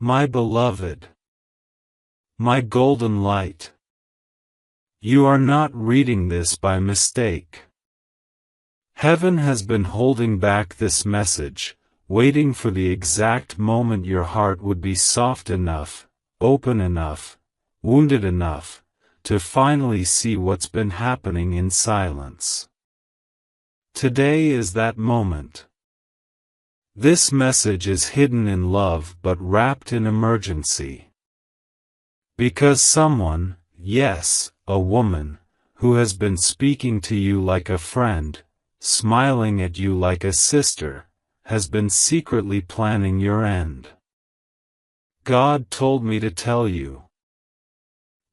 My beloved, my golden light, you are not reading this by mistake. Heaven has been holding back this message, waiting for the exact moment your heart would be soft enough, open enough, wounded enough, to finally see what's been happening in silence. Today is that moment. This message is hidden in love but wrapped in emergency. Because someone, yes, a woman, who has been speaking to you like a friend, smiling at you like a sister, has been secretly planning your end. God told me to tell you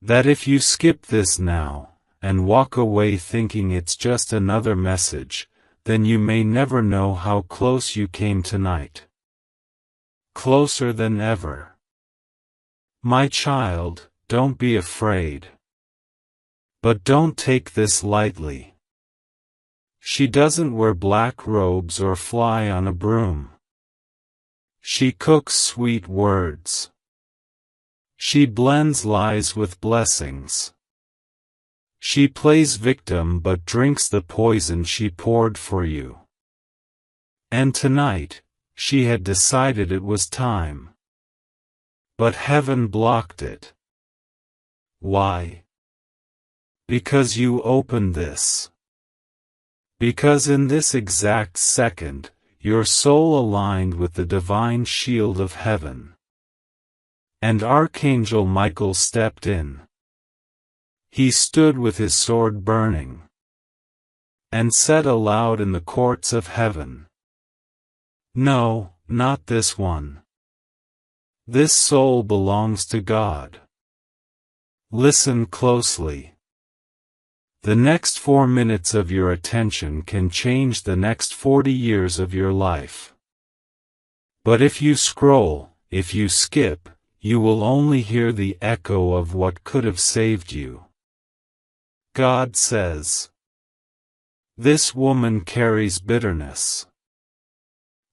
that if you skip this now, and walk away thinking it's just another message, then you may never know how close you came tonight. Closer than ever. My child, don't be afraid. But don't take this lightly. She doesn't wear black robes or fly on a broom. She cooks sweet words. She blends lies with blessings. She plays victim but drinks the poison she poured for you. And tonight, she had decided it was time. But heaven blocked it. Why? Because you opened this. Because in this exact second, your soul aligned with the divine shield of heaven. And Archangel Michael stepped in. He stood with his sword burning, and said aloud in the courts of heaven, "No, not this one. This soul belongs to God. Listen closely. The next 4 minutes of your attention can change the next 40 years of your life. But if you scroll, if you skip, you will only hear the echo of what could have saved you." God says, "This woman carries bitterness.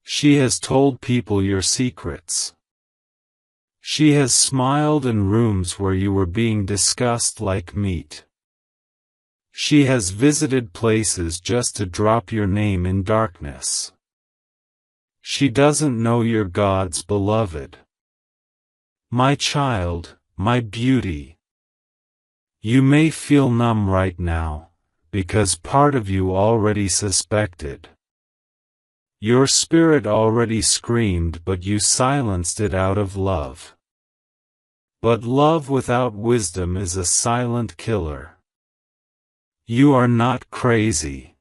She has told people your secrets. She has smiled in rooms where you were being discussed like meat. She has visited places just to drop your name in darkness. She doesn't know you're God's beloved. My child, my beauty. You may feel numb right now, because part of you already suspected. Your spirit already screamed but you silenced it out of love. But love without wisdom is a silent killer. You are not crazy.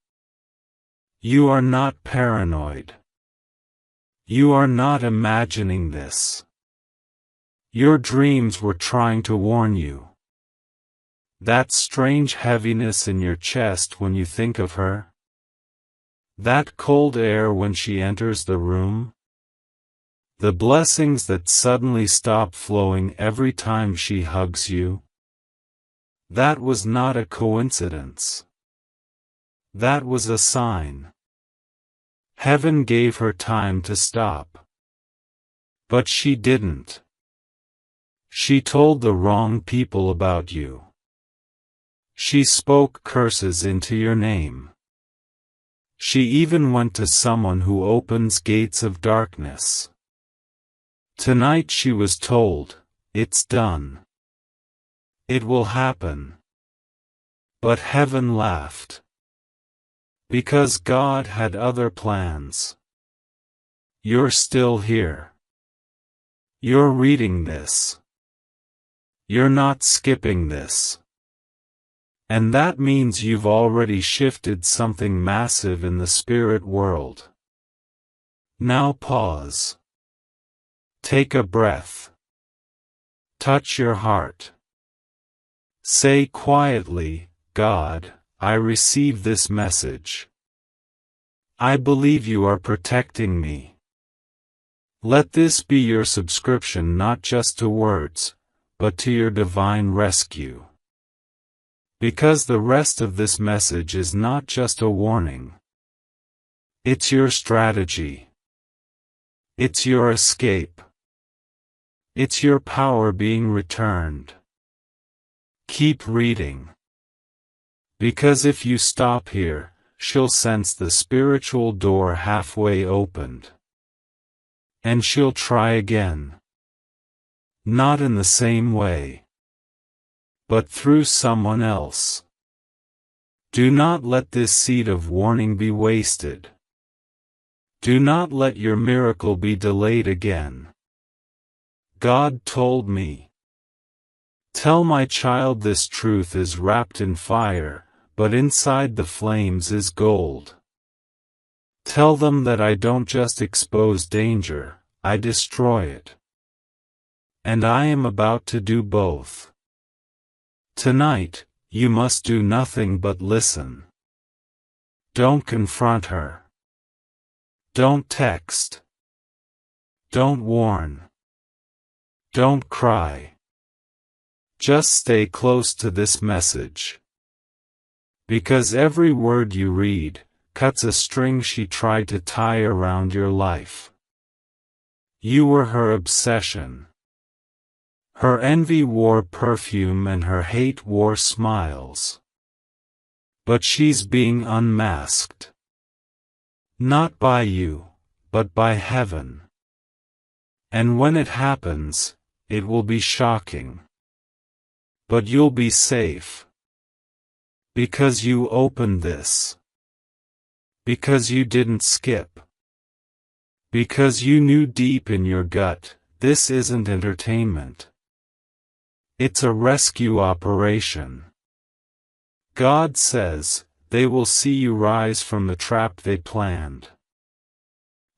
You are not paranoid. You are not imagining this. Your dreams were trying to warn you. That strange heaviness in your chest when you think of her? That cold air when she enters the room? The blessings that suddenly stop flowing every time she hugs you? That was not a coincidence. That was a sign. Heaven gave her time to stop. But she didn't. She told the wrong people about you. She spoke curses into your name. She even went to someone who opens gates of darkness. Tonight she was told, "It's done. It will happen." But heaven laughed. Because God had other plans. You're still here. You're reading this. You're not skipping this. And that means you've already shifted something massive in the spirit world. Now pause. Take a breath. Touch your heart. Say quietly, "God, I receive this message. I believe you are protecting me." Let this be your subscription not just to words, but to your divine rescue. Because the rest of this message is not just a warning. It's your strategy. It's your escape. It's your power being returned. Keep reading. Because if you stop here, she'll sense the spiritual door halfway opened. And she'll try again. Not in the same way, but through someone else. Do not let this seed of warning be wasted. Do not let your miracle be delayed again. God told me, tell my child this truth is wrapped in fire, but inside the flames is gold. Tell them that I don't just expose danger, I destroy it. And I am about to do both. Tonight, you must do nothing but listen. Don't confront her. Don't text. Don't warn. Don't cry. Just stay close to this message. Because every word you read cuts a string she tried to tie around your life. You were her obsession. Her envy wore perfume and her hate wore smiles. But she's being unmasked. Not by you, but by heaven. And when it happens, it will be shocking. But you'll be safe. Because you opened this. Because you didn't skip. Because you knew deep in your gut, this isn't entertainment. It's a rescue operation. God says, they will see you rise from the trap they planned.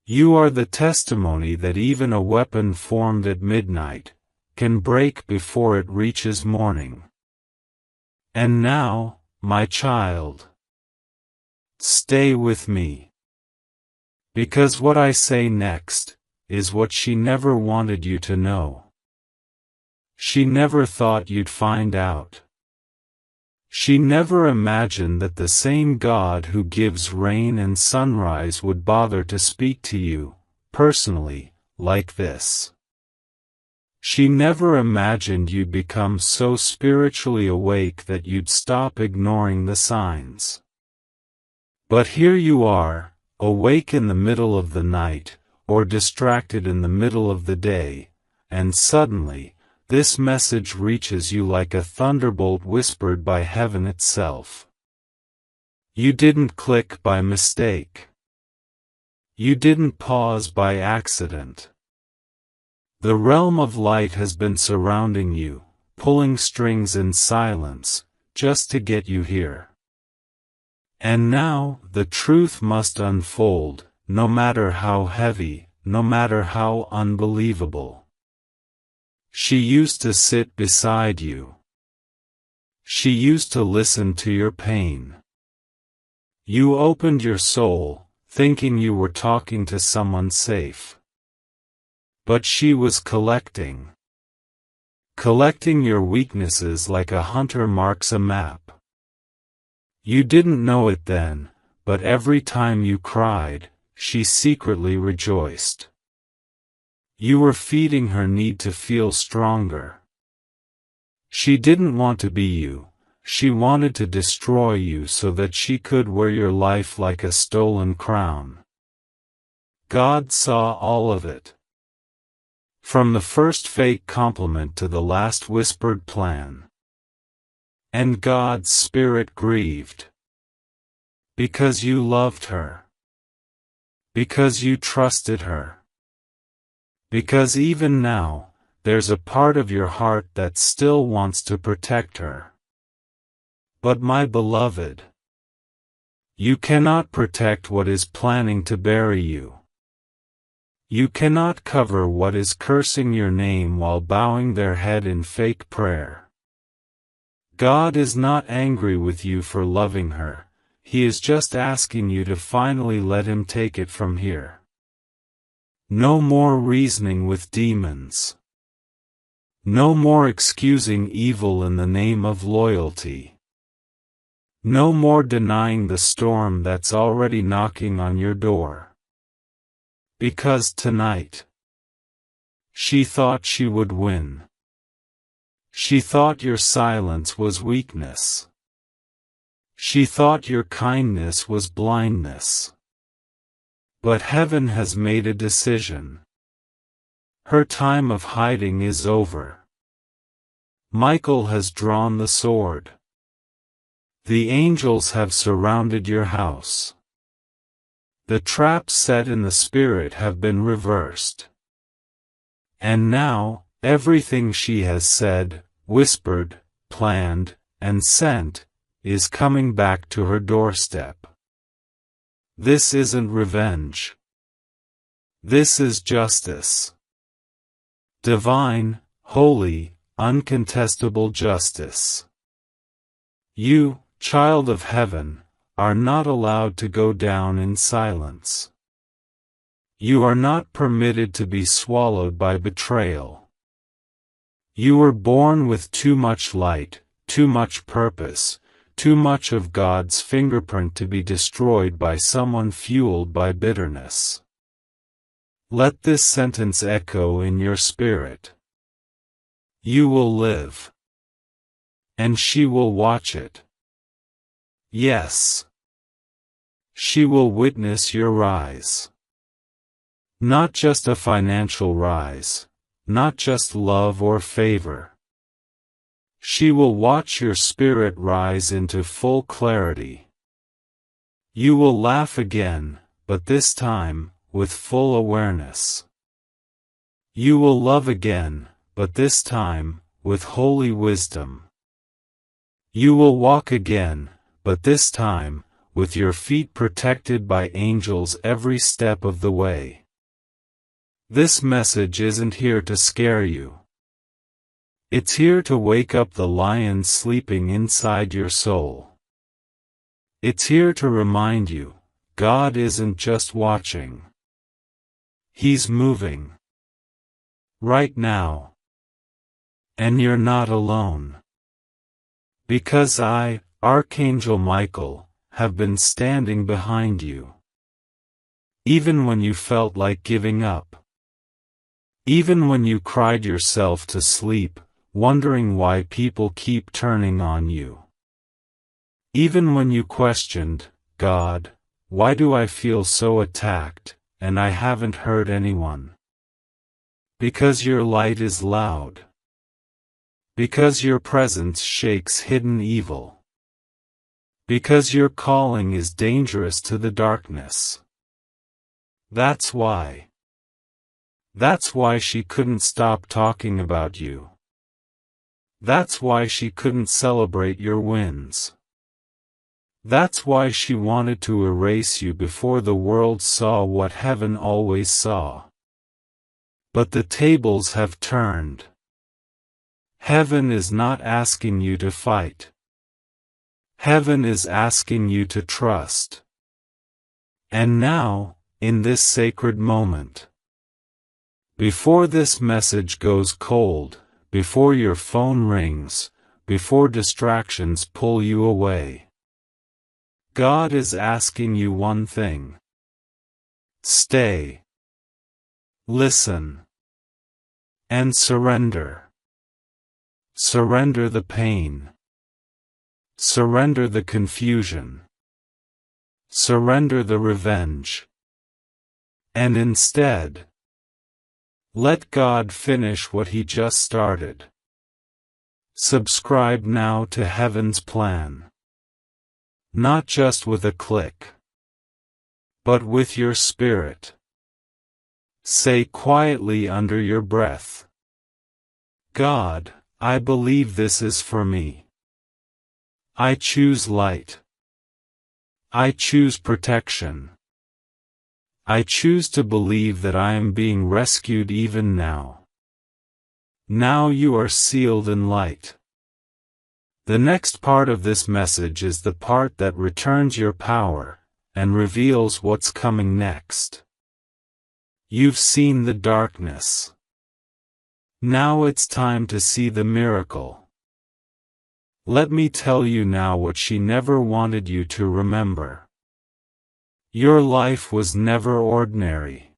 You are the testimony that even a weapon formed at midnight can break before it reaches morning. And now, my child, stay with me. Because what I say next is what she never wanted you to know. She never thought you'd find out. She never imagined that the same God who gives rain and sunrise would bother to speak to you, personally, like this. She never imagined you'd become so spiritually awake that you'd stop ignoring the signs. But here you are, awake in the middle of the night, or distracted in the middle of the day, and suddenly, this message reaches you like a thunderbolt whispered by heaven itself. You didn't click by mistake. You didn't pause by accident. The realm of light has been surrounding you, pulling strings in silence, just to get you here. And now, the truth must unfold, no matter how heavy, no matter how unbelievable. She used to sit beside you. She used to listen to your pain. You opened your soul, thinking you were talking to someone safe. But she was collecting. Collecting your weaknesses like a hunter marks a map. You didn't know it then, but every time you cried, she secretly rejoiced. You were feeding her need to feel stronger. She didn't want to be you, she wanted to destroy you so that she could wear your life like a stolen crown. God saw all of it. From the first fake compliment to the last whispered plan. And God's Spirit grieved. Because you loved her. Because you trusted her. Because even now, there's a part of your heart that still wants to protect her. But my beloved, you cannot protect what is planning to bury you. You cannot cover what is cursing your name while bowing their head in fake prayer. God is not angry with you for loving her, He is just asking you to finally let Him take it from here. No more reasoning with demons. No more excusing evil in the name of loyalty. No more denying the storm that's already knocking on your door. Because tonight, She thought she would win. She thought your silence was weakness. She thought your kindness was blindness. But heaven has made a decision. Her time of hiding is over. Michael has drawn the sword. The angels have surrounded your house. The traps set in the spirit have been reversed. And now, everything she has said, whispered, planned, and sent, is coming back to her doorstep. This isn't revenge. This is justice. Divine, holy, uncontestable justice. You, child of heaven, are not allowed to go down in silence. You are not permitted to be swallowed by betrayal. You were born with too much light, too much purpose, too much of God's fingerprint to be destroyed by someone fueled by bitterness. Let this sentence echo in your spirit. You will live. And she will watch it. Yes. She will witness your rise. Not just a financial rise, not just love or favor. She will watch your spirit rise into full clarity. You will laugh again, but this time, with full awareness. You will love again, but this time, with holy wisdom. You will walk again, but this time, with your feet protected by angels every step of the way. This message isn't here to scare you. It's here to wake up the lion sleeping inside your soul. It's here to remind you, God isn't just watching. He's moving. Right now. And you're not alone. Because I, Archangel Michael, have been standing behind you. Even when you felt like giving up. Even when you cried yourself to sleep, wondering why people keep turning on you. Even when you questioned, God, why do I feel so attacked, and I haven't hurt anyone? Because your light is loud. Because your presence shakes hidden evil. Because your calling is dangerous to the darkness. That's why. That's why she couldn't stop talking about you. That's why she couldn't celebrate your wins. That's why she wanted to erase you before the world saw what heaven always saw. But the tables have turned. Heaven is not asking you to fight. Heaven is asking you to trust. And now, in this sacred moment, before this message goes cold, before your phone rings, before distractions pull you away, God is asking you one thing. Stay. Listen. And surrender. Surrender the pain. Surrender the confusion. Surrender the revenge. And instead, let God finish what He just started. Subscribe now to Heaven's plan. Not just with a click, but with your spirit. Say quietly under your breath, God, I believe this is for me. I choose light. I choose protection. I choose to believe that I am being rescued even now. Now you are sealed in light. The next part of this message is the part that returns your power, and reveals what's coming next. You've seen the darkness. Now it's time to see the miracle. Let me tell you now what she never wanted you to remember. Your life was never ordinary.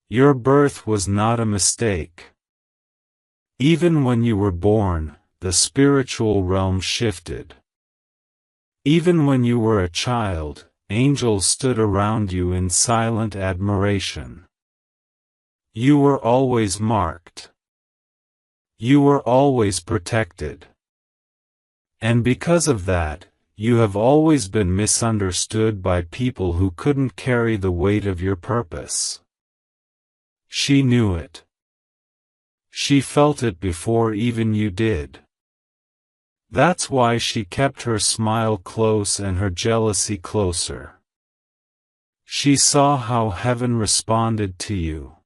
Your birth was not a mistake. Even when you were born, the spiritual realm shifted. Even when you were a child, angels stood around you in silent admiration. You were always marked. You were always protected. And because of that, you have always been misunderstood by people who couldn't carry the weight of your purpose. She knew it. She felt it before even you did. That's why she kept her smile close and her jealousy closer. She saw how heaven responded to you.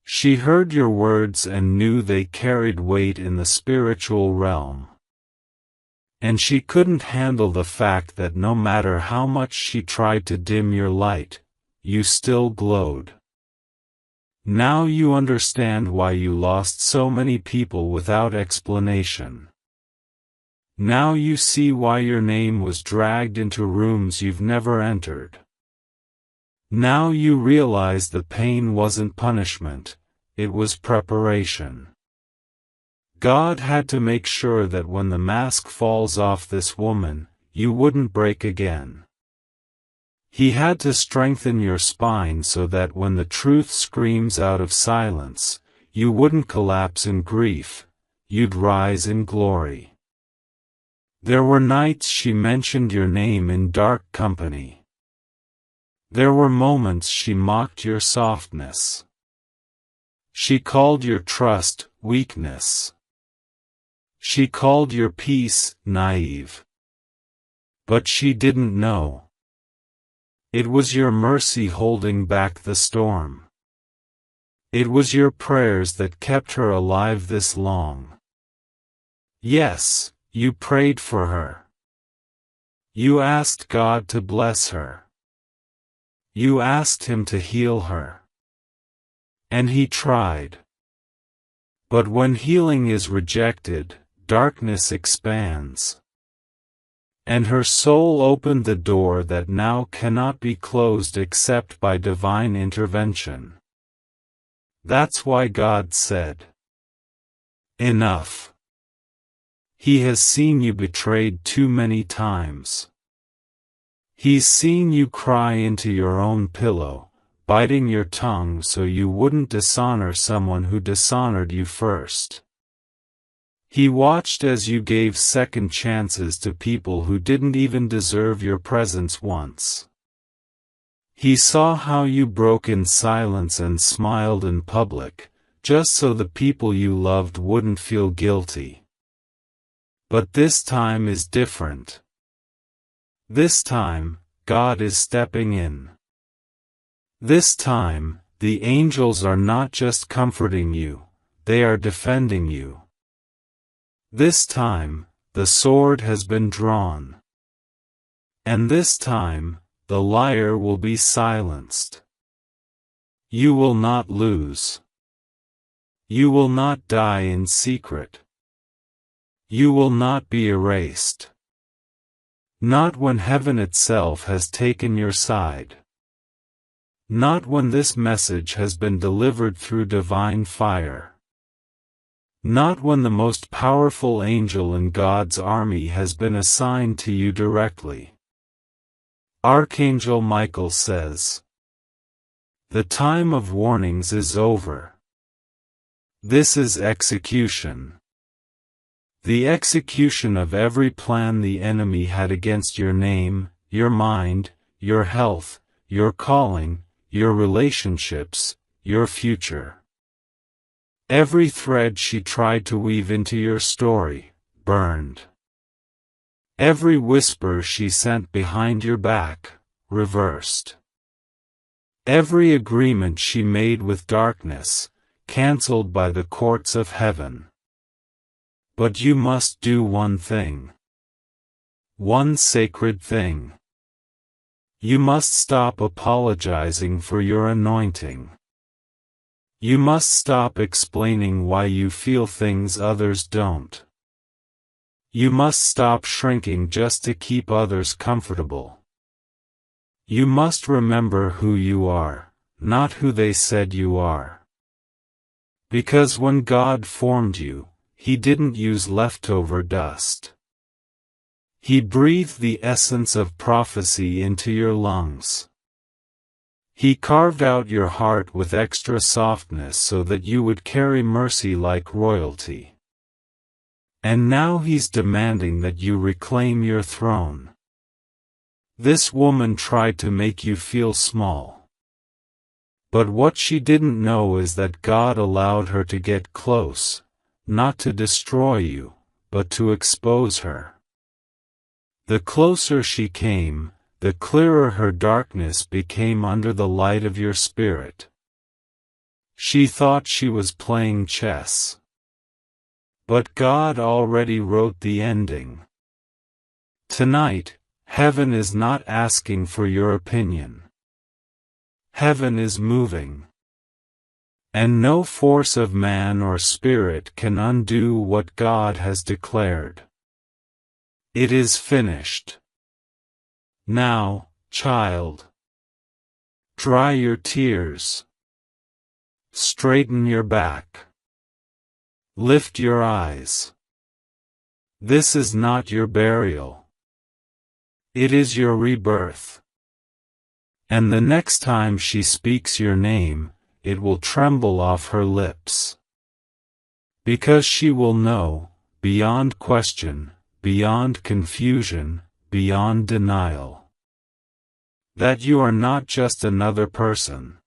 She heard your words and knew they carried weight in the spiritual realm. And she couldn't handle the fact that no matter how much she tried to dim your light, you still glowed. Now you understand why you lost so many people without explanation. Now you see why your name was dragged into rooms you've never entered. Now you realize the pain wasn't punishment, it was preparation. God had to make sure that when the mask falls off this woman, you wouldn't break again. He had to strengthen your spine so that when the truth screams out of silence, you wouldn't collapse in grief, you'd rise in glory. There were nights she mentioned your name in dark company. There were moments she mocked your softness. She called your trust weakness. She called your peace naive. But she didn't know. It was your mercy holding back the storm. It was your prayers that kept her alive this long. Yes, you prayed for her. You asked God to bless her. You asked Him to heal her. And He tried. But when healing is rejected, darkness expands. And her soul opened the door that now cannot be closed except by divine intervention. That's why God said, "Enough." He has seen you betrayed too many times. He's seen you cry into your own pillow, biting your tongue so you wouldn't dishonor someone who dishonored you first. He watched as you gave second chances to people who didn't even deserve your presence once. He saw how you broke in silence and smiled in public, just so the people you loved wouldn't feel guilty. But this time is different. This time, God is stepping in. This time, the angels are not just comforting you, they are defending you. This time, the sword has been drawn. And this time, the liar will be silenced. You will not lose. You will not die in secret. You will not be erased. Not when heaven itself has taken your side. Not when this message has been delivered through divine fire. Not when the most powerful angel in God's army has been assigned to you directly. Archangel Michael says, "The time of warnings is over. This is execution. The execution of every plan the enemy had against your name, your mind, your health, your calling, your relationships, your future. Every thread she tried to weave into your story, burned. Every whisper she sent behind your back, reversed. Every agreement she made with darkness, cancelled by the courts of heaven. But you must do one thing. One sacred thing. You must stop apologizing for your anointing. You must stop explaining why you feel things others don't. You must stop shrinking just to keep others comfortable. You must remember who you are, not who they said you are. Because when God formed you, He didn't use leftover dust. He breathed the essence of prophecy into your lungs. He carved out your heart with extra softness so that you would carry mercy like royalty. And now He's demanding that you reclaim your throne. This woman tried to make you feel small. But what she didn't know is that God allowed her to get close, not to destroy you, but to expose her. The closer she came, the clearer her darkness became under the light of your spirit. She thought she was playing chess. But God already wrote the ending. Tonight, heaven is not asking for your opinion. Heaven is moving. And no force of man or spirit can undo what God has declared. It is finished. Now, child, dry your tears. Straighten your back. Lift your eyes. This is not your burial. It is your rebirth. And the next time she speaks your name, it will tremble off her lips. Because she will know, beyond question, beyond confusion, beyond denial, that you are not just another person.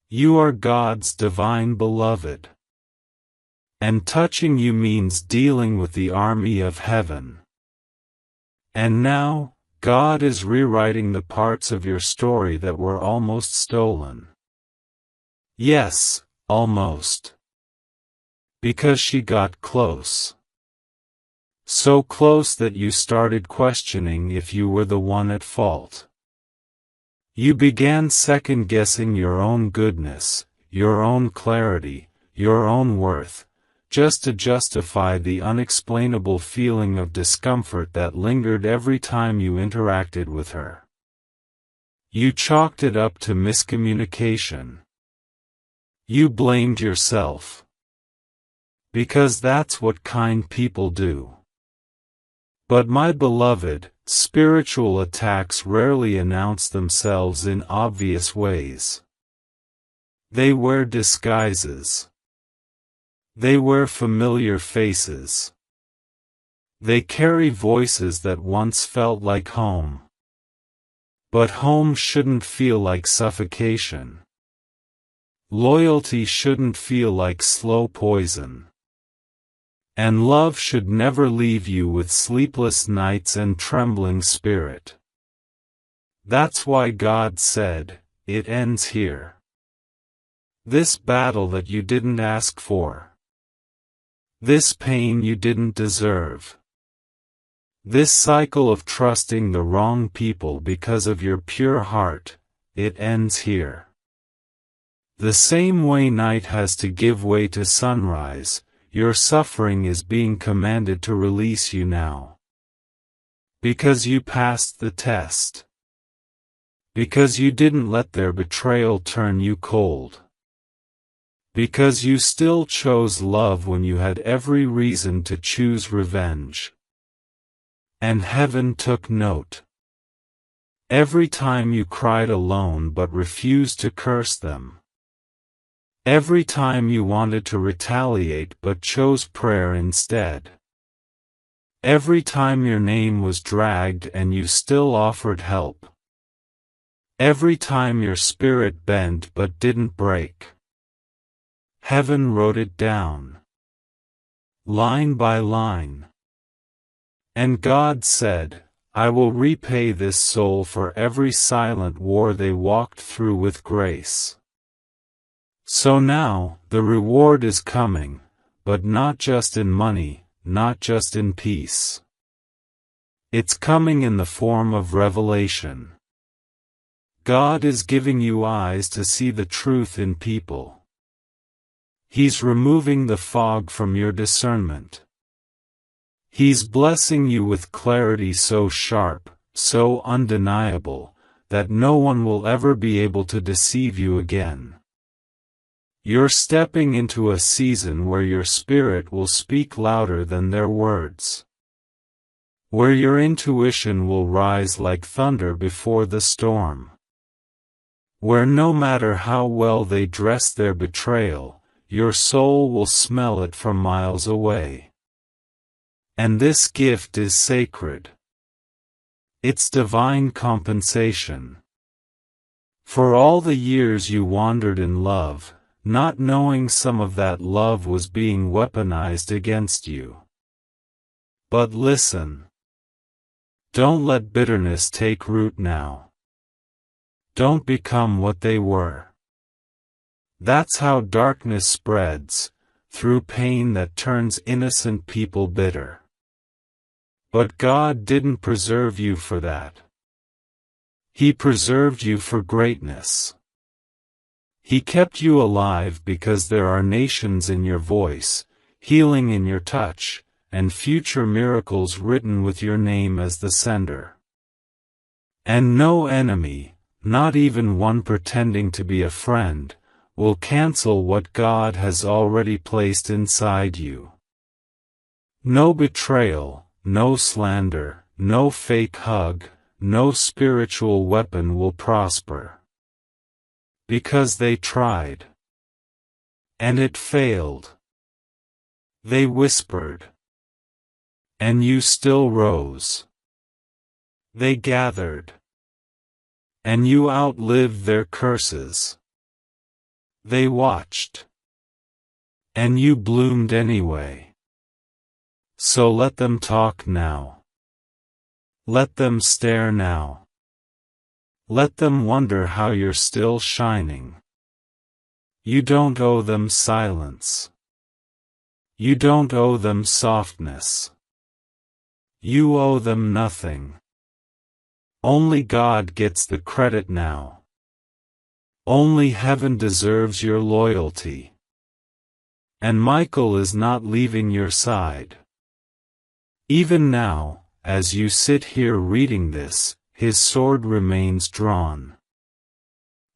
You are God's divine beloved. And touching you means dealing with the army of heaven. And now, God is rewriting the parts of your story that were almost stolen. Yes, almost. Because she got close. So close that you started questioning if you were the one at fault. You began second-guessing your own goodness, your own clarity, your own worth, just to justify the unexplainable feeling of discomfort that lingered every time you interacted with her. You chalked it up to miscommunication. You blamed yourself. Because that's what kind people do. But my beloved, spiritual attacks rarely announce themselves in obvious ways. They wear disguises. They wear familiar faces. They carry voices that once felt like home. But home shouldn't feel like suffocation. Loyalty shouldn't feel like slow poison. And love should never leave you with sleepless nights and trembling spirit. That's why God said, "It ends here." This battle that you didn't ask for. This pain you didn't deserve. This cycle of trusting the wrong people because of your pure heart, it ends here. The same way night has to give way to sunrise, your suffering is being commanded to release you now. Because you passed the test. Because you didn't let their betrayal turn you cold. Because you still chose love when you had every reason to choose revenge. And heaven took note. Every time you cried alone but refused to curse them. Every time you wanted to retaliate but chose prayer instead. Every time your name was dragged and you still offered help. Every time your spirit bent but didn't break. Heaven wrote it down. Line by line. And God said, "I will repay this soul for every silent war they walked through with grace." So now, the reward is coming, but not just in money, not just in peace. It's coming in the form of revelation. God is giving you eyes to see the truth in people. He's removing the fog from your discernment. He's blessing you with clarity so sharp, so undeniable, that no one will ever be able to deceive you again. You're stepping into a season where your spirit will speak louder than their words. Where your intuition will rise like thunder before the storm. Where no matter how well they dress their betrayal, your soul will smell it from miles away. And this gift is sacred. It's divine compensation. For all the years you wandered in love, not knowing some of that love was being weaponized against you. But listen. Don't let bitterness take root now. Don't become what they were. That's how darkness spreads, through pain that turns innocent people bitter. But God didn't preserve you for that. He preserved you for greatness. He kept you alive because there are nations in your voice, healing in your touch, and future miracles written with your name as the sender. And no enemy, not even one pretending to be a friend, will cancel what God has already placed inside you. No betrayal, no slander, no fake hug, no spiritual weapon will prosper. Because they tried. And it failed. They whispered. And you still rose. They gathered. And you outlived their curses. They watched. And you bloomed anyway. So let them talk now. Let them stare now. Let them wonder how you're still shining. You don't owe them silence. You don't owe them softness. You owe them nothing. Only God gets the credit now. Only heaven deserves your loyalty. And Michael is not leaving your side. Even now, as you sit here reading this, his sword remains drawn.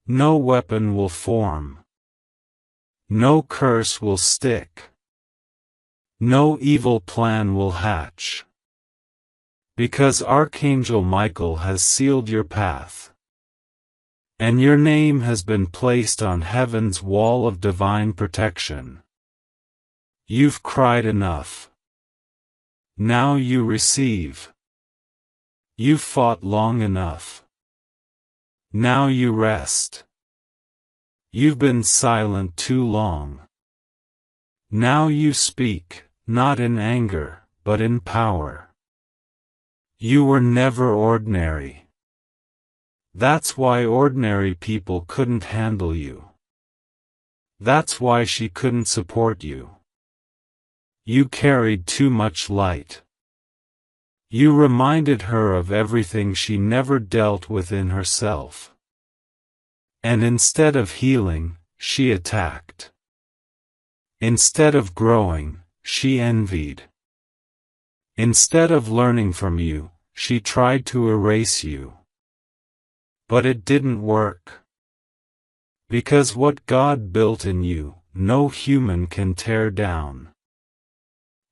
No weapon will form. No curse will stick. No evil plan will hatch. Because Archangel Michael has sealed your path. And your name has been placed on heaven's wall of divine protection. You've cried enough. Now you receive. You've fought long enough. Now you rest. You've been silent too long. Now you speak, not in anger, but in power. You were never ordinary. That's why ordinary people couldn't handle you. That's why she couldn't support you. You carried too much light. You reminded her of everything she never dealt with in herself. And instead of healing, she attacked. Instead of growing, she envied. Instead of learning from you, she tried to erase you. But it didn't work. Because what God built in you, no human can tear down.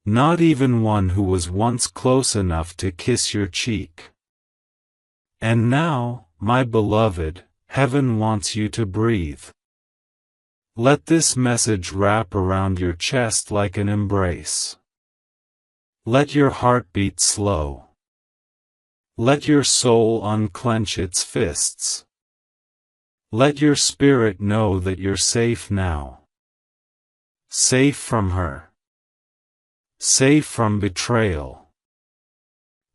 Not even one who was once close enough to kiss your cheek. And now, my beloved, heaven wants you to breathe. Let this message wrap around your chest like an embrace. Let your heart beat slow. Let your soul unclench its fists. Let your spirit know that you're safe now. Safe from her. Safe from betrayal.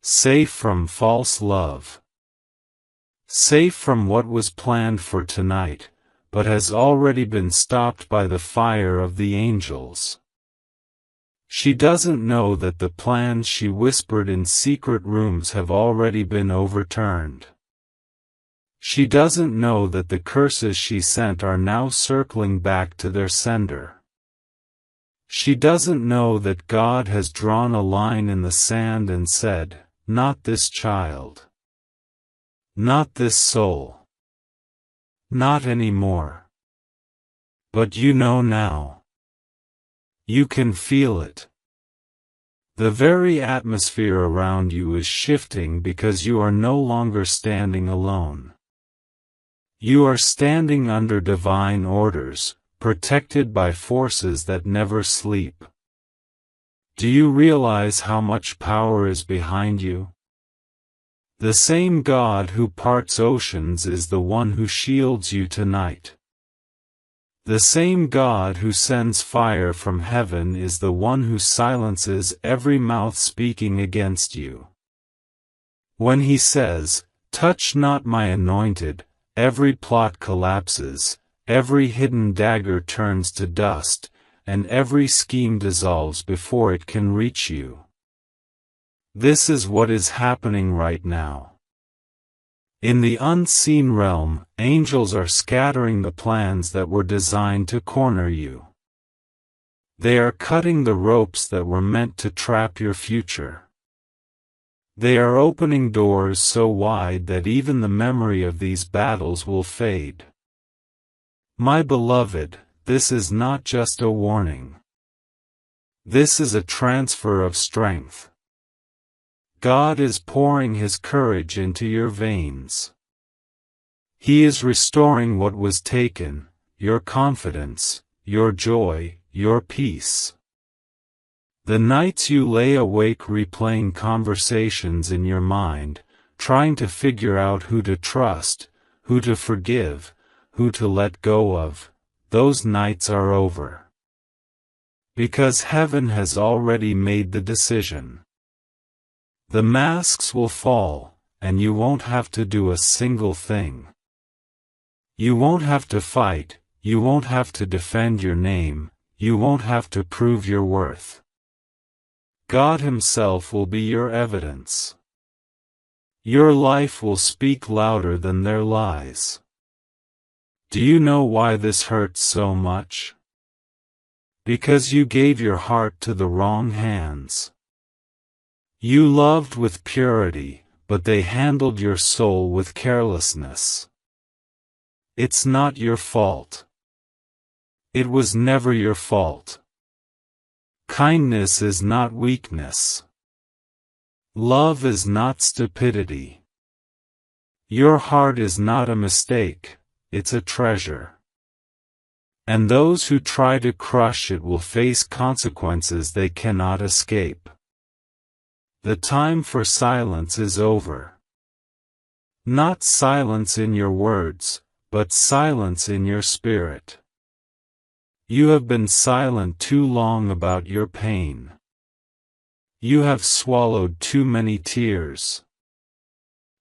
Safe from false love. Safe from what was planned for tonight, but has already been stopped by the fire of the angels. She doesn't know that the plans she whispered in secret rooms have already been overturned. She doesn't know that the curses she sent are now circling back to their sender. She doesn't know that God has drawn a line in the sand and said, "Not this child." Not this soul. Not anymore. But you know now. You can feel it. The very atmosphere around you is shifting because you are no longer standing alone. You are standing under divine orders, protected by forces that never sleep. Do you realize how much power is behind you? The same God who parts oceans is the one who shields you tonight. The same God who sends fire from heaven is the one who silences every mouth speaking against you. When he says, "Touch not my anointed," every plot collapses, every hidden dagger turns to dust, and every scheme dissolves before it can reach you. This is what is happening right now. In the unseen realm, angels are scattering the plans that were designed to corner you. They are cutting the ropes that were meant to trap your future. They are opening doors so wide that even the memory of these battles will fade. My beloved, this is not just a warning. This is a transfer of strength. God is pouring His courage into your veins. He is restoring what was taken, your confidence, your joy, your peace. The nights you lay awake replaying conversations in your mind, trying to figure out who to trust, who to forgive, who to let go of, those nights are over. Because heaven has already made the decision. The masks will fall, and you won't have to do a single thing. You won't have to fight, you won't have to defend your name, you won't have to prove your worth. God Himself will be your evidence. Your life will speak louder than their lies. Do you know why this hurts so much? Because you gave your heart to the wrong hands. You loved with purity, but they handled your soul with carelessness. It's not your fault. It was never your fault. Kindness is not weakness. Love is not stupidity. Your heart is not a mistake, it's a treasure. And those who try to crush it will face consequences they cannot escape. The time for silence is over. Not silence in your words, but silence in your spirit. You have been silent too long about your pain. You have swallowed too many tears.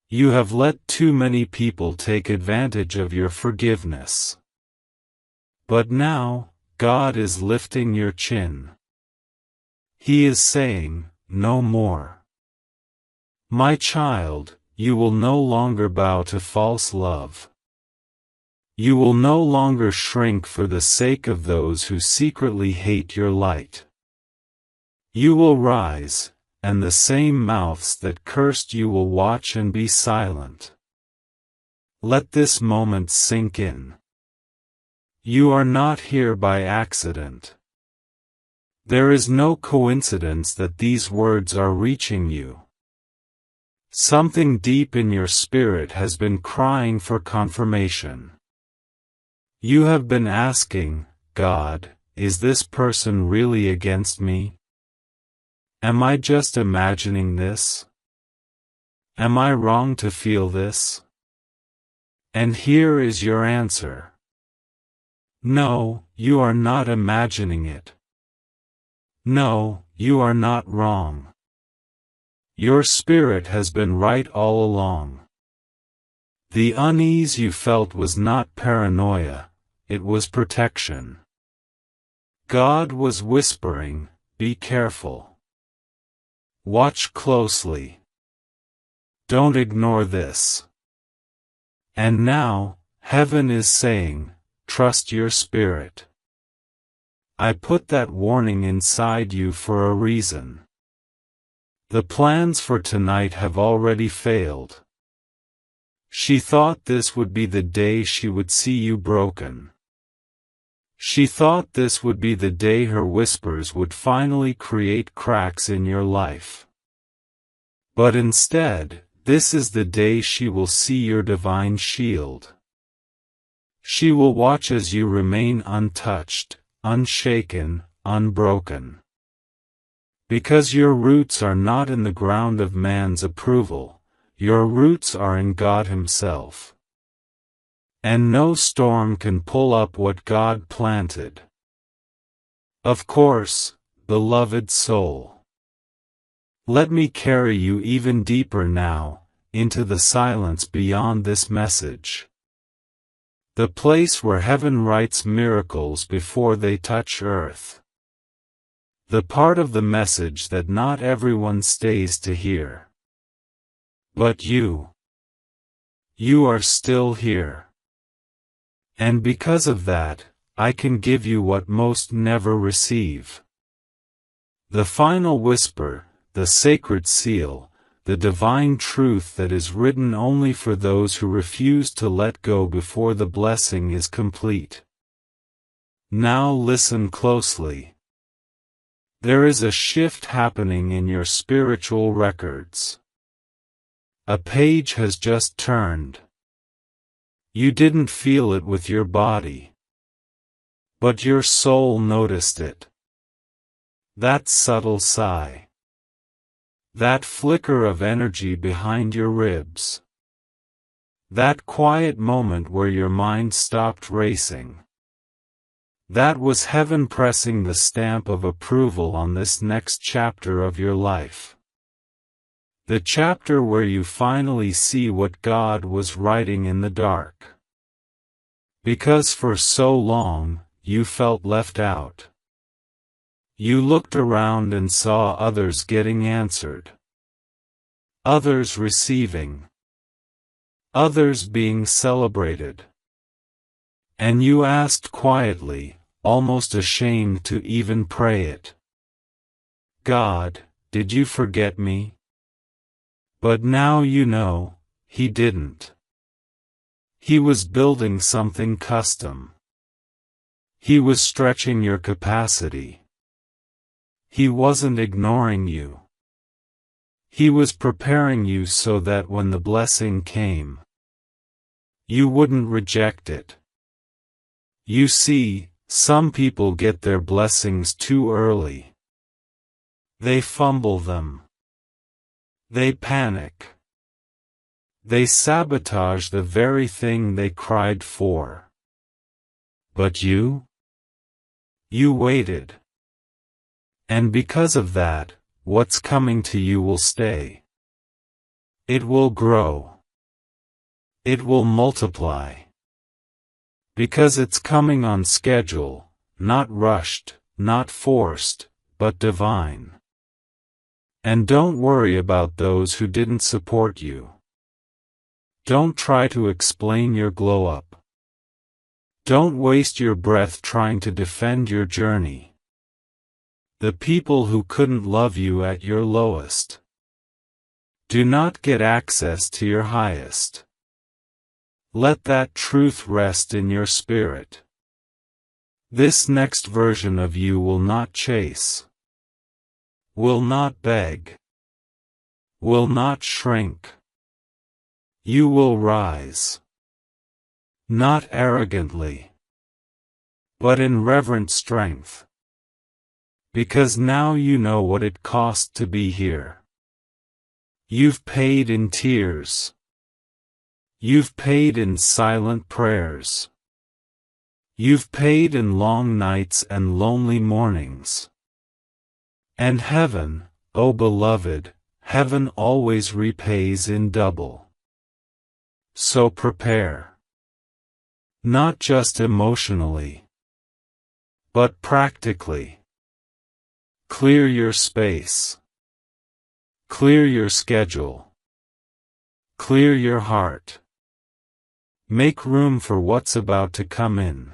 You have let too many people take advantage of your forgiveness. But now, God is lifting your chin. He is saying, "No more. My child, you will no longer bow to false love. You will no longer shrink for the sake of those who secretly hate your light. You will rise, and the same mouths that cursed you will watch and be silent." Let this moment sink in. You are not here by accident. There is no coincidence that these words are reaching you. Something deep in your spirit has been crying for confirmation. You have been asking, "God, is this person really against me? Am I just imagining this? Am I wrong to feel this?" And here is your answer. No, you are not imagining it. No, you are not wrong. Your spirit has been right all along. The unease you felt was not paranoia, it was protection. God was whispering, "Be careful. Watch closely. Don't ignore this." And now, heaven is saying, "Trust your spirit." I put that warning inside you for a reason. The plans for tonight have already failed. She thought this would be the day she would see you broken. She thought this would be the day her whispers would finally create cracks in your life. But instead, this is the day she will see your divine shield. She will watch as you remain untouched, unshaken, unbroken. Because your roots are not in the ground of man's approval, your roots are in God Himself. And no storm can pull up what God planted. Of course, beloved soul. Let me carry you even deeper now, into the silence beyond this message. The place where heaven writes miracles before they touch earth. The part of the message that not everyone stays to hear. But you are still here. And because of that, I can give you what most never receive. The final whisper, the sacred seal, the divine truth that is written only for those who refuse to let go before the blessing is complete. Now listen closely. There is a shift happening in your spiritual records. A page has just turned. You didn't feel it with your body. But your soul noticed it. That subtle sigh. That flicker of energy behind your ribs. That quiet moment where your mind stopped racing. That was heaven pressing the stamp of approval on this next chapter of your life. The chapter where you finally see what God was writing in the dark. Because for so long, you felt left out. You looked around and saw others getting answered. Others receiving. Others being celebrated. And you asked quietly, almost ashamed to even pray it. God, did you forget me? But now you know, He didn't. He was building something custom. He was stretching your capacity. He wasn't ignoring you. He was preparing you so that when the blessing came, you wouldn't reject it. You see, some people get their blessings too early. They fumble them. They panic. They sabotage the very thing they cried for. But you waited. And because of that, what's coming to you will stay. It will grow. It will multiply. Because it's coming on schedule, not rushed, not forced, but divine. And don't worry about those who didn't support you. Don't try to explain your glow-up. Don't waste your breath trying to defend your journey. The people who couldn't love you at your lowest do not get access to your highest. Let that truth rest in your spirit. This next version of you will not chase, will not beg, will not shrink. You will rise. Not arrogantly, but in reverent strength. Because now you know what it cost to be here. You've paid in tears. You've paid in silent prayers. You've paid in long nights and lonely mornings. And heaven, oh beloved, heaven always repays in double. So prepare. Not just emotionally, but practically. Clear your space. Clear your schedule. Clear your heart. Make room for what's about to come in.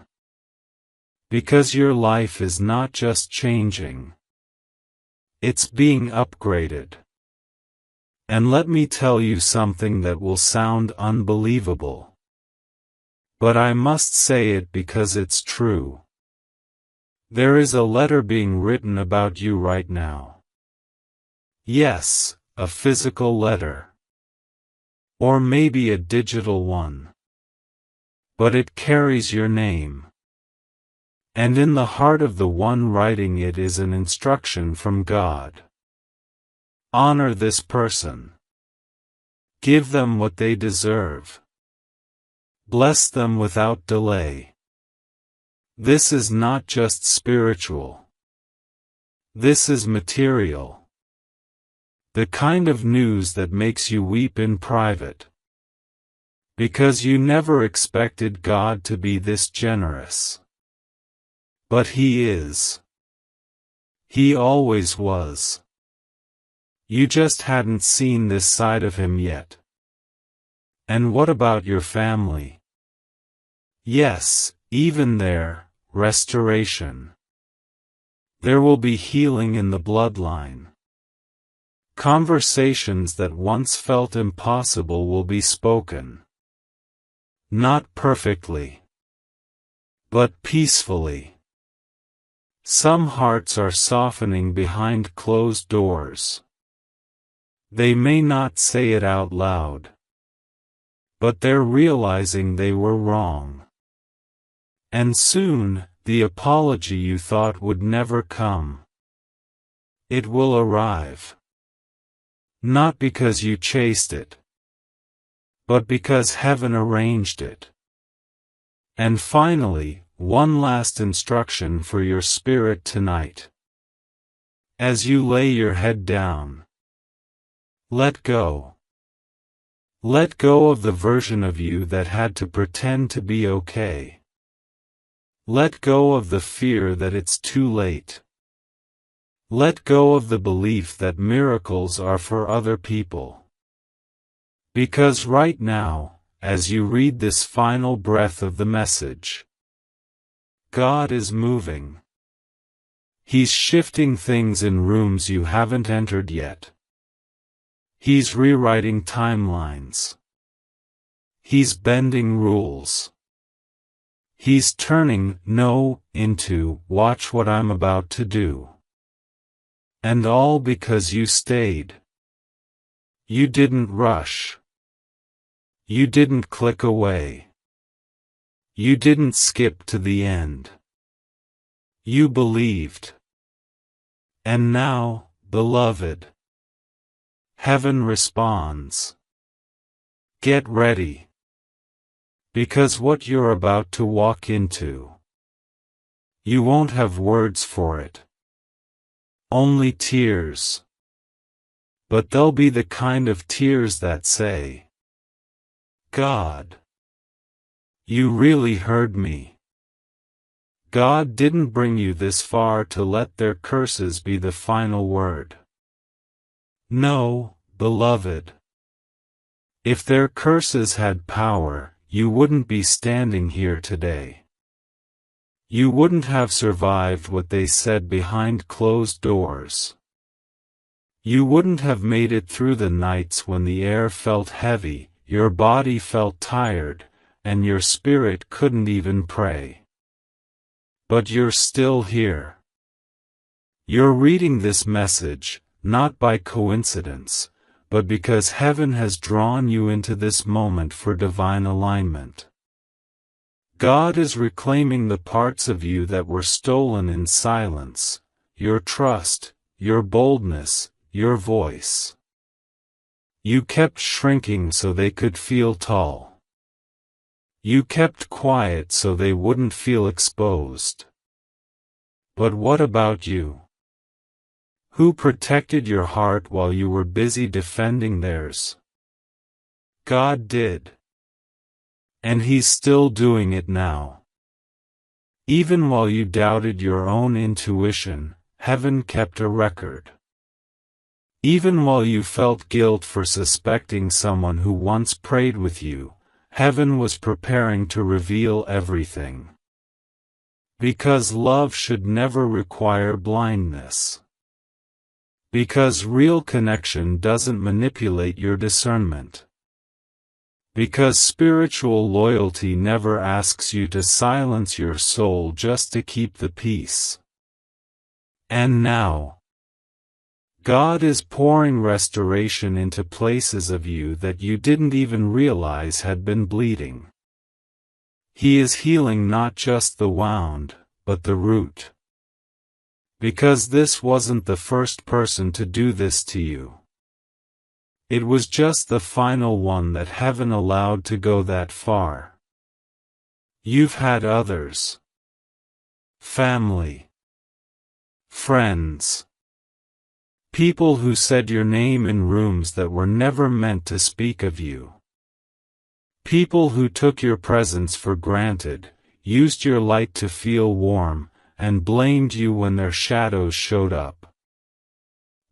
Because your life is not just changing. It's being upgraded. And let me tell you something that will sound unbelievable. But I must say it because it's true. There is a letter being written about you right now. Yes, a physical letter. Or maybe a digital one. But it carries your name. And in the heart of the one writing it is an instruction from God. Honor this person. Give them what they deserve. Bless them without delay. This is not just spiritual. This is material. The kind of news that makes you weep in private. Because you never expected God to be this generous. But He is. He always was. You just hadn't seen this side of Him yet. And what about your family? Yes, even there, restoration. There will be healing in the bloodline. Conversations that once felt impossible will be spoken. Not perfectly, but peacefully. Some hearts are softening behind closed doors. They may not say it out loud, but they're realizing they were wrong. And soon, the apology you thought would never come. It will arrive. Not because you chased it, but because heaven arranged it. And finally, one last instruction for your spirit tonight. As you lay your head down, let go. Let go of the version of you that had to pretend to be okay. Let go of the fear that it's too late. Let go of the belief that miracles are for other people. Because right now, as you read this final breath of the message, God is moving. He's shifting things in rooms you haven't entered yet. He's rewriting timelines. He's bending rules. He's turning no into watch what I'm about to do. And all because you stayed. You didn't rush. You didn't click away. You didn't skip to the end. You believed. And now, beloved, heaven responds. Get ready. Because what you're about to walk into, you won't have words for it. Only tears. But they'll be the kind of tears that say, God, you really heard me. God didn't bring you this far to let their curses be the final word. No, beloved. If their curses had power, you wouldn't be standing here today. You wouldn't have survived what they said behind closed doors. You wouldn't have made it through the nights when the air felt heavy, your body felt tired, and your spirit couldn't even pray. But you're still here. You're reading this message, not by coincidence, but because heaven has drawn you into this moment for divine alignment. God is reclaiming the parts of you that were stolen in silence, your trust, your boldness, your voice. You kept shrinking so they could feel tall. You kept quiet so they wouldn't feel exposed. But what about you? Who protected your heart while you were busy defending theirs? God did. And He's still doing it now. Even while you doubted your own intuition, heaven kept a record. Even while you felt guilt for suspecting someone who once prayed with you, heaven was preparing to reveal everything. Because love should never require blindness. Because real connection doesn't manipulate your discernment. Because spiritual loyalty never asks you to silence your soul just to keep the peace. And now, God is pouring restoration into places of you that you didn't even realize had been bleeding. He is healing not just the wound, but the root. Because this wasn't the first person to do this to you. It was just the final one that heaven allowed to go that far. You've had others. Family. Friends. People who said your name in rooms that were never meant to speak of you. People who took your presence for granted, used your light to feel warm, and blamed you when their shadows showed up.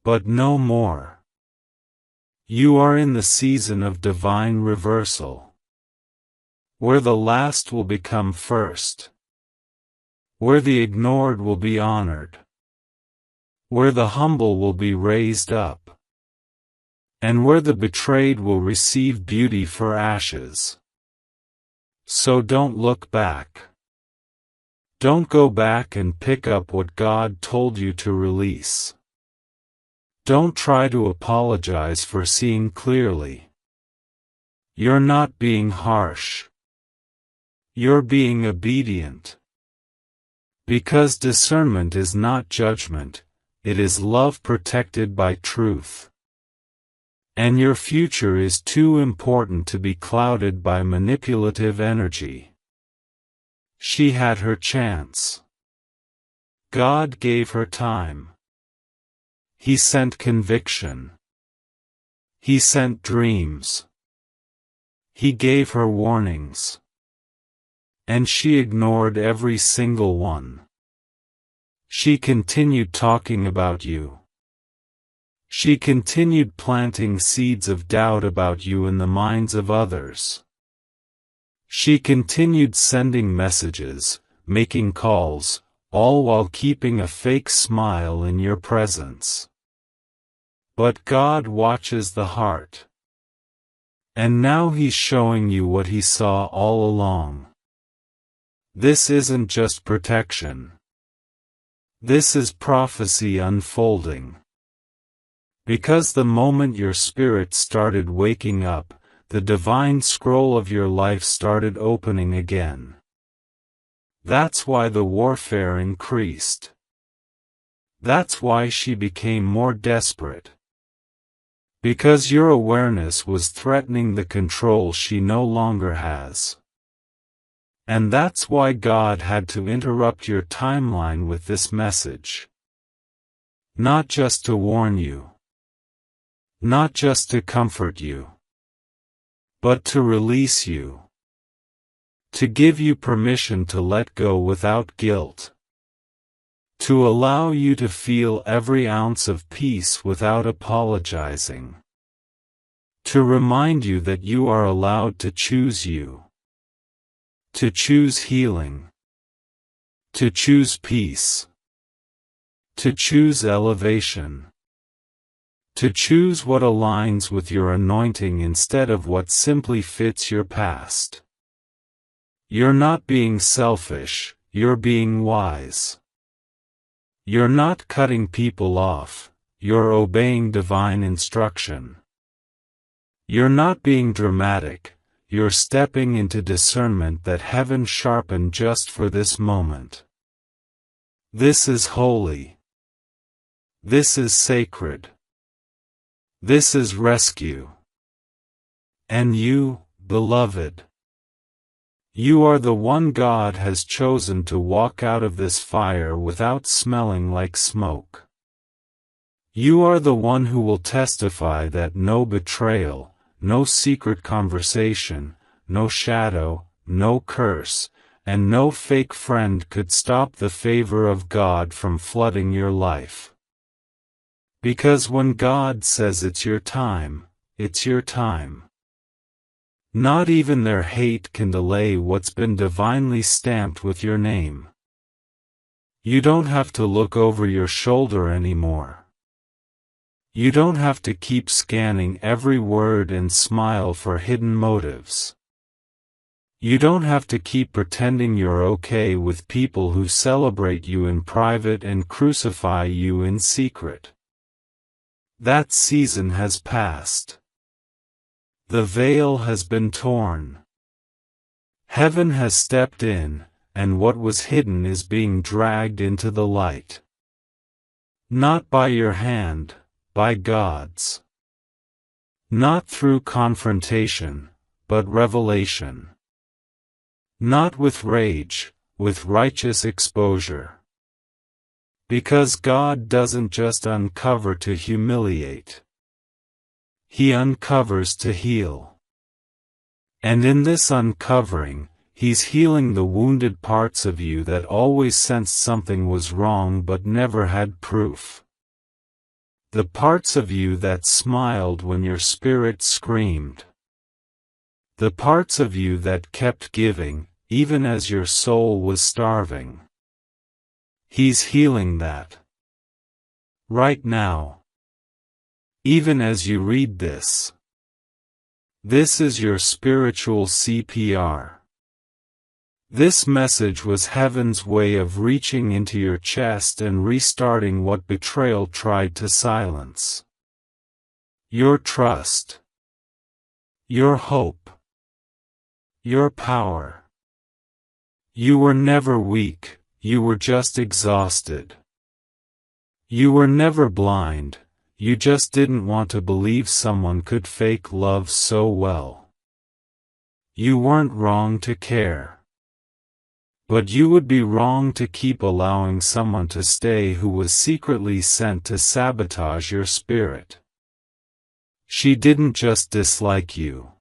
But no more. You are in the season of divine reversal. Where the last will become first. Where the ignored will be honored. Where the humble will be raised up. And where the betrayed will receive beauty for ashes. So don't look back. Don't go back and pick up what God told you to release. Don't try to apologize for seeing clearly. You're not being harsh. You're being obedient. Because discernment is not judgment, it is love protected by truth. And your future is too important to be clouded by manipulative energy. She had her chance. God gave her time. He sent conviction. He sent dreams. He gave her warnings. And she ignored every single one. She continued talking about you. She continued planting seeds of doubt about you in the minds of others. She continued sending messages, making calls, all while keeping a fake smile in your presence. But God watches the heart. And now He's showing you what He saw all along. This isn't just protection. This is prophecy unfolding. Because the moment your spirit started waking up, the divine scroll of your life started opening again. That's why the warfare increased. That's why she became more desperate. Because your awareness was threatening the control she no longer has. And that's why God had to interrupt your timeline with this message. Not just to warn you. Not just to comfort you. But to release you. To give you permission to let go without guilt. To allow you to feel every ounce of peace without apologizing. To remind you that you are allowed to choose you. To choose healing. To choose peace. To choose elevation. To choose what aligns with your anointing instead of what simply fits your past. You're not being selfish, you're being wise. You're not cutting people off, you're obeying divine instruction. You're not being dramatic, you're stepping into discernment that heaven sharpened just for this moment. This is holy. This is sacred. This is rescue. And you, beloved, you are the one God has chosen to walk out of this fire without smelling like smoke. You are the one who will testify that no betrayal, no secret conversation, no shadow, no curse, and no fake friend could stop the favor of God from flooding your life. Because when God says it's your time, it's your time. Not even their hate can delay what's been divinely stamped with your name. You don't have to look over your shoulder anymore. You don't have to keep scanning every word and smile for hidden motives. You don't have to keep pretending you're okay with people who celebrate you in private and crucify you in secret. That season has passed. The veil has been torn. Heaven has stepped in, and what was hidden is being dragged into the light. Not by your hand, by God's. Not through confrontation, but revelation. Not with rage, with righteous exposure. Because God doesn't just uncover to humiliate. He uncovers to heal. And in this uncovering, He's healing the wounded parts of you that always sensed something was wrong but never had proof. The parts of you that smiled when your spirit screamed. The parts of you that kept giving, even as your soul was starving. He's healing that. Right now. Even as you read this. This is your spiritual CPR. This message was heaven's way of reaching into your chest and restarting what betrayal tried to silence. Your trust. Your hope. Your power. You were never weak, you were just exhausted. You were never blind, you just didn't want to believe someone could fake love so well. You weren't wrong to care. But you would be wrong to keep allowing someone to stay who was secretly sent to sabotage your spirit. She didn't just dislike you.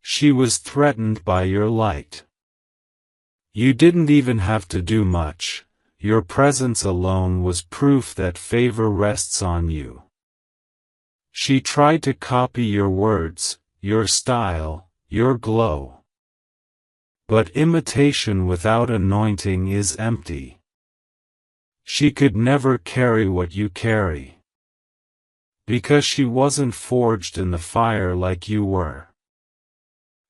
She was threatened by your light. You didn't even have to do much, your presence alone was proof that favor rests on you. She tried to copy your words, your style, your glow. But imitation without anointing is empty. She could never carry what you carry. Because she wasn't forged in the fire like you were.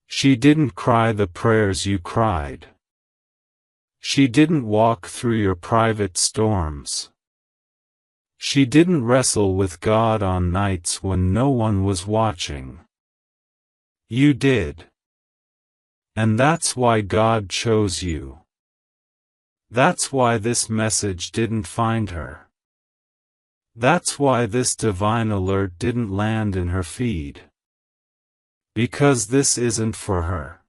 She didn't cry the prayers you cried. She didn't walk through your private storms. She didn't wrestle with God on nights when no one was watching. You did. And that's why God chose you. That's why this message didn't find her. That's why this divine alert didn't land in her feed. Because this isn't for her.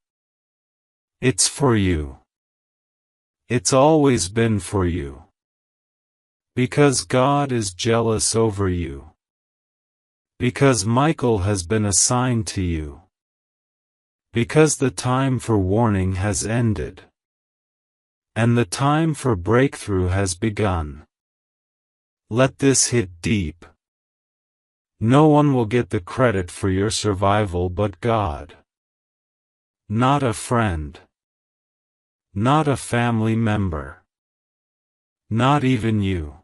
It's for you. It's always been for you. Because God is jealous over you. Because Michael has been assigned to you. Because the time for warning has ended. And the time for breakthrough has begun. Let this hit deep. No one will get the credit for your survival but God. Not a friend. Not a family member. Not even you.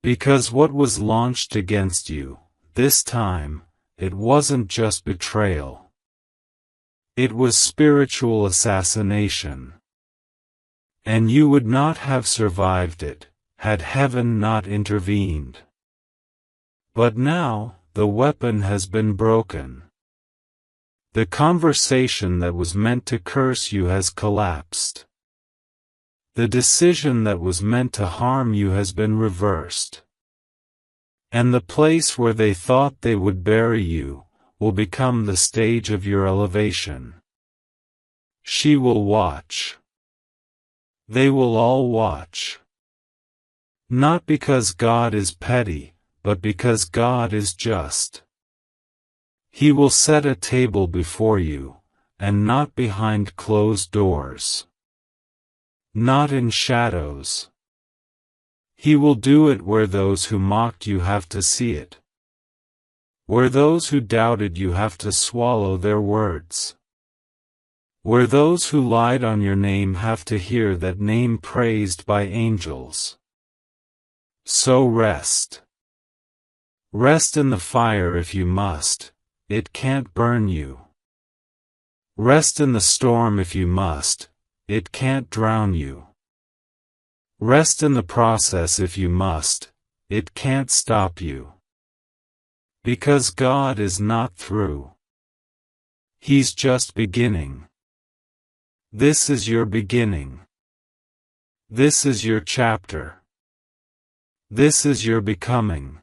Because what was launched against you, this time, it wasn't just betrayal. It was spiritual assassination. And you would not have survived it, had heaven not intervened. But now, the weapon has been broken. The conversation that was meant to curse you has collapsed. The decision that was meant to harm you has been reversed. And the place where they thought they would bury you, will become the stage of your elevation. She will watch. They will all watch. Not because God is petty, but because God is just. He will set a table before you, and not behind closed doors. Not in shadows. He will do it where those who mocked you have to see it. Where those who doubted you have to swallow their words. Where those who lied on your name have to hear that name praised by angels. So rest. Rest in the fire if you must, it can't burn you. Rest in the storm if you must, it can't drown you. Rest in the process if you must, it can't stop you. Because God is not through. He's just beginning. This is your beginning. This is your chapter. This is your becoming.